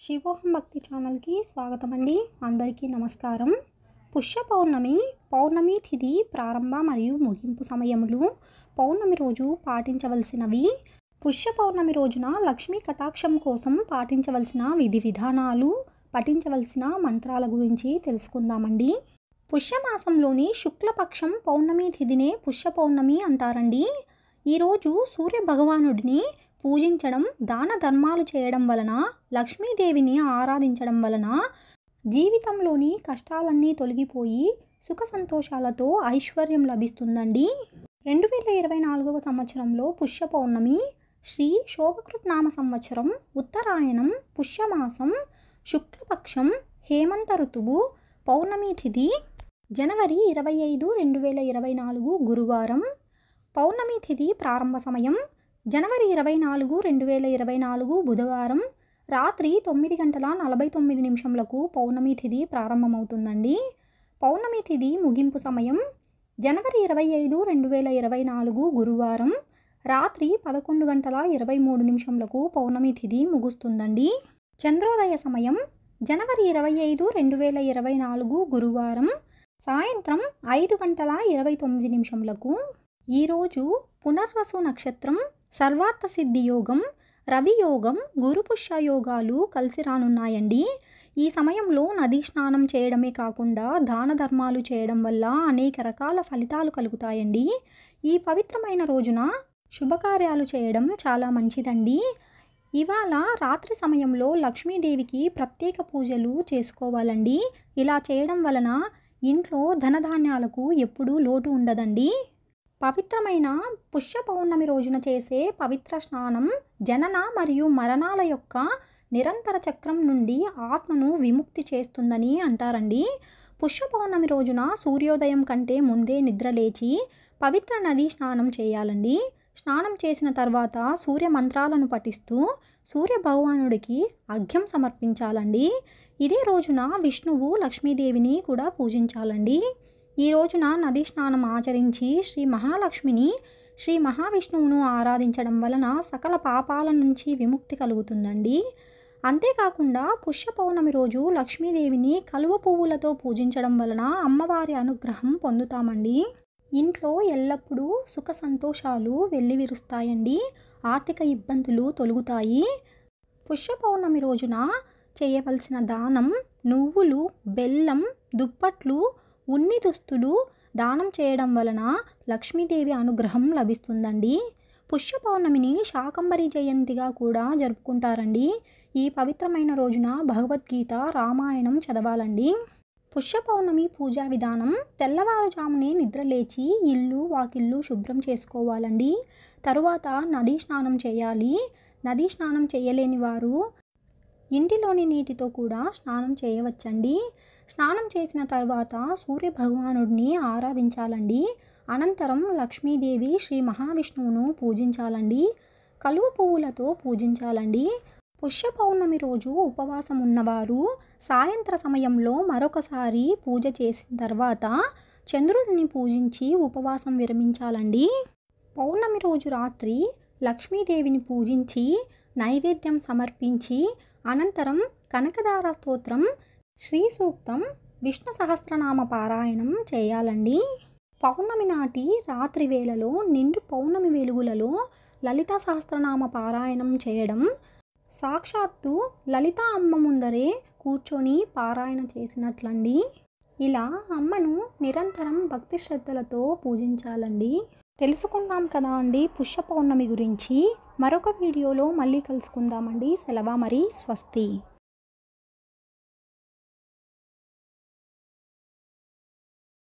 శివోహం భక్తి ఛానల్కి స్వాగతం అండి. అందరికీ నమస్కారం. పుష్య పౌర్ణమి తిథి ప్రారంభ మరియు ముగింపు సమయములు, పౌర్ణమి రోజు పాటించవలసినవి, పుష్య పౌర్ణమి రోజున లక్ష్మీ కటాక్షం కోసం పాటించవలసిన విధి విధానాలు, పఠించవలసిన మంత్రాల గురించి తెలుసుకుందామండి. పుష్యమాసంలోని శుక్లపక్షం పౌర్ణమి తిథినే పుష్య పౌర్ణమి అంటారండి. ఈరోజు సూర్య భగవానుడిని పూజించడం, దాన ధర్మాలు చేయడం వలన, లక్ష్మీదేవిని ఆరాధించడం వలన జీవితంలోని కష్టాలన్నీ తొలగిపోయి సుఖ సంతోషాలతో ఐశ్వర్యం లభిస్తుందండి. 2024 సంవత్సరంలో పుష్య పౌర్ణమి శ్రీ శోభకృత్ నామ సంవత్సరం, ఉత్తరాయణం, పుష్యమాసం, శుక్లపక్షం, హేమంత ఋతువు, పౌర్ణమి తిథి జనవరి 25, 2024 గురువారం. పౌర్ణమి తిథి ప్రారంభ సమయం జనవరి 24, 2024 బుధవారం రాత్రి 9:49 పౌర్ణమి తిథి ప్రారంభమవుతుందండి. పౌర్ణమి తిథి ముగింపు సమయం జనవరి 25, 2024 గురువారం రాత్రి 11:23 పౌర్ణమి తిథి ముగుస్తుందండి. చంద్రోదయ సమయం జనవరి 25, 2024 గురువారం సాయంత్రం 5:29. ఈరోజు పునర్వసు నక్షత్రం, సర్వార్థ సిద్ధి యోగం, రవి యోగం, గురుపుష్య యోగాలు కలిసి రానున్నాయండి. ఈ సమయంలో నదీ స్నానం చేయడమే కాకుండా దాన ధర్మాలు చేయడం వల్ల అనేక రకాల ఫలితాలు కలుగుతాయండి. ఈ పవిత్రమైన రోజున శుభకార్యాలు చేయడం చాలా మంచిదండి. ఇవాళ రాత్రి సమయంలో లక్ష్మీదేవికి ప్రత్యేక పూజలు చేసుకోవాలండి. ఇలా చేయడం వలన ఇంట్లో ధనధాన్యాలకు ఎప్పుడూ లోటు ఉండదండి. పవిత్రమైన పుష్య పౌర్ణమి రోజున చేసే పవిత్ర స్నానం జనన మరియు మరణాల యొక్క నిరంతర చక్రం నుండి ఆత్మను విముక్తి చేస్తుందని అంటారండి. పుష్య పౌర్ణమి రోజున సూర్యోదయం కంటే ముందే నిద్రలేచి పవిత్ర నదీ స్నానం చేయాలండి. స్నానం చేసిన తర్వాత సూర్య మంత్రాలను పఠిస్తూ సూర్య భగవానుడికి అర్ఘ్యం సమర్పించాలండి. ఇదే రోజున విష్ణువు, లక్ష్మీదేవిని కూడా పూజించాలండి. ఈ రోజున నదీ స్నానం ఆచరించి శ్రీ మహాలక్ష్మిని, శ్రీ మహావిష్ణువును ఆరాధించడం వలన సకల పాపాల నుంచి విముక్తి కలుగుతుందండి. అంతేకాకుండా పుష్య పౌర్ణమి రోజు లక్ష్మీదేవిని కలువ పువ్వులతో పూజించడం వలన అమ్మవారి అనుగ్రహం పొందుతామండి. ఇంట్లో ఎల్లప్పుడూ సుఖ సంతోషాలు వెల్లివిరుస్తాయండి. ఆర్థిక ఇబ్బందులు తొలగుతాయి. పుష్య పౌర్ణమి రోజున చేయవలసిన దానం నువ్వులు, బెల్లం, దుప్పట్లు, ఉన్ని దుస్తులు దానం చేయడం వలన లక్ష్మీదేవి అనుగ్రహం లభిస్తుందండి. పుష్య పౌర్ణమిని శాకంబరి జయంతిగా కూడా జరుపుకుంటారండి. ఈ పవిత్రమైన రోజున భగవద్గీత, రామాయణం చదవాలండి. పుష్య పౌర్ణమి పూజా విధానం తెల్లవారుజామునే నిద్రలేచి ఇల్లు, వాకిళ్ళు శుభ్రం చేసుకోవాలండి. తరువాత నదీ స్నానం చేయాలి. నదీ స్నానం చేయలేని వారు ఇంటిలోని నీటితో కూడా స్నానం చేయవచ్చండి. స్నానం చేసిన తర్వాత సూర్య భగవానుడిని ఆరాధించాలండి. అనంతరం లక్ష్మీదేవి, శ్రీ మహావిష్ణువును పూజించాలండి. కలువ పువ్వులతో పూజించాలండి. పుష్య పౌర్ణమి రోజు ఉపవాసం ఉన్నవారు సాయంత్ర సమయంలో మరొకసారి పూజ చేసిన తర్వాత చంద్రుడిని పూజించి ఉపవాసం విరమించాలండి. పౌర్ణమి రోజు రాత్రి లక్ష్మీదేవిని పూజించి నైవేద్యం సమర్పించి అనంతరం కనకదార స్తోత్రం, శ్రీ సూక్తం, విష్ణు సహస్రనామ పారాయణం చేయాలండి. పౌర్ణమి నాటి రాత్రి వేళలో నిండు పౌర్ణమి వెలుగులలో లలితా సహస్రనామ పారాయణం చేయడం, సాక్షాత్తు లలితా అమ్మ ముందరే కూర్చొని పారాయణ చేసినట్లండి. ఇలా అమ్మను నిరంతరం భక్తి శ్రద్ధలతో పూజించాలండి. తెలుసుకుందాం కదా అండి పుష్య పౌర్ణమి గురించి. మరొక వీడియోలో మళ్ళీ కలుసుకుందామండి. సెలవు మరి, స్వస్తి.